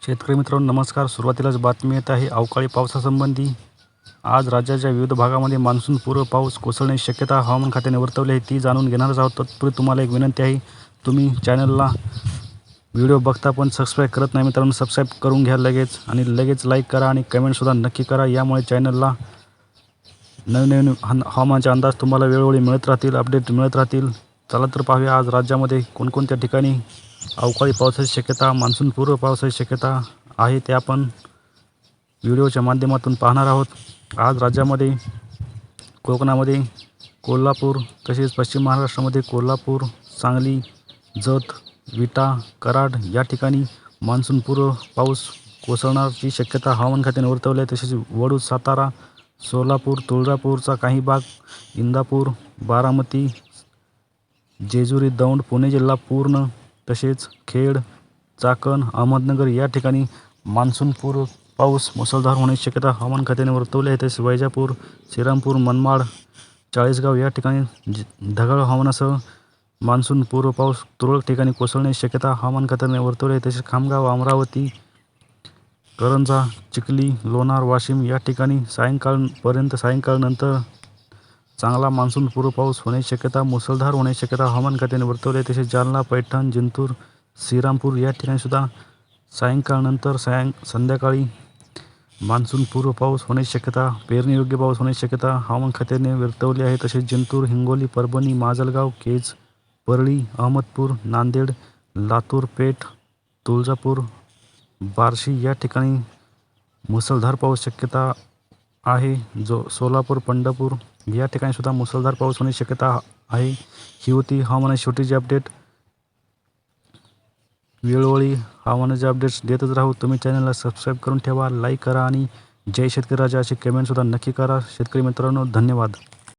शेतकरी मित्रांनो नमस्कार. सुरुवातीलाच बातमी येत आहे अवकाळी पावसासंबंधी. आज राज्याच्या विविध भागामध्ये मान्सूनपूर्व पाऊस कोसळण्याची शक्यता हवामान खात्याने वर्तवली आहे, ती जाणून घेणारच आहोत. तत्पूर्वी तुम्हाला एक विनंती आहे, तुम्ही चॅनलला व्हिडिओ बघता पण सबस्क्राईब करत नाही मित्रांनो, सबस्क्राईब करून घ्या लगेच आणि लगेच लाईक करा आणि कमेंटसुद्धा नक्की करा. यामुळे चॅनलला नवीन हवामानाचे अंदाज तुम्हाला वेळोवेळी मिळत राहतील, अपडेट मिळत राहतील. चला तर पाहूया आज राज्यामध्ये कोणकोणत्या ठिकाणी अवकाळी पावसाची शक्यता, मान्सूनपूर्व पावसाची शक्यता आहे, ते आपण व्हिडिओच्या माध्यमातून पाहणार आहोत. आज राज्यामध्ये कोकणामध्ये कोल्हापूर, तसेच पश्चिम महाराष्ट्रामध्ये कोल्हापूर, सांगली, जत, विटा, कराड या ठिकाणी मान्सूनपूर्व पाऊस कोसळण्याची शक्यता हवामान खात्याने वर्तवली आहे. तसेच वडूज, सातारा, सोलापूर, तुळजापूरचा काही भाग, इंदापूर, बारामती, जेजुरी, दौंड, पुणे जिल्हा पूर्ण, तसेच खेड, चाकण, अहमदनगर या ठिकाणी मान्सूनपूर्व पाऊस मुसळधार होण्याची शक्यता हवामान खात्याने वर्तवली आहे. तसेच वैजापूर, श्रीरामपूर, मनमाड, चाळीसगाव या ठिकाणी ढगाळ हवामानासह मान्सूनपूर्व पाऊस तुरळक ठिकाणी कोसळण्याची शक्यता हवामान खात्याने वर्तवली आहे. तसेच खामगाव, अमरावती, करंजा, चिखली, लोणार, वाशिम या ठिकाणी सायंकाळनंतर चांगला मान्सूनपूर्व पाऊस होण्याची शक्यता, मुसळधार होण्याची शक्यता हवामान खात्याने वर्तवली आहे. तसेच जालना, पैठण, जिंतूर, श्रीरामपूर या ठिकाणी सुद्धा सायंकाळनंतर संध्याकाळी मान्सूनपूर्व पाऊस होण्याची शक्यता, पेरणीयोग्य पाऊस होण्याची शक्यता हवामान खात्याने वर्तवली आहे. तसेच जिंतूर, हिंगोली, परभणी, माजलगाव, केज, परळी, अहमदपूर, नांदेड, लातूर, पेठ, तुळजापूर, बार्शी या ठिकाणी मुसळधार पाऊस शक्यता आहे. सोलापूर, पंढरपूर या ठिकाणी सुद्धा मुसळधार पाऊस होण्याची शक्यता आहे. ही होती हवामानाची छोटीशी अपडेट. वेळोवेळी हवामानाचे अपडेट्स देतच राहू. तुम्ही चॅनलला सबस्क्राईब करून ठेवा, लाईक करा आणि जय शेतकरी राजा अशी कमेंटसुद्धा नक्की करा. शेतकरी मित्रांनो धन्यवाद.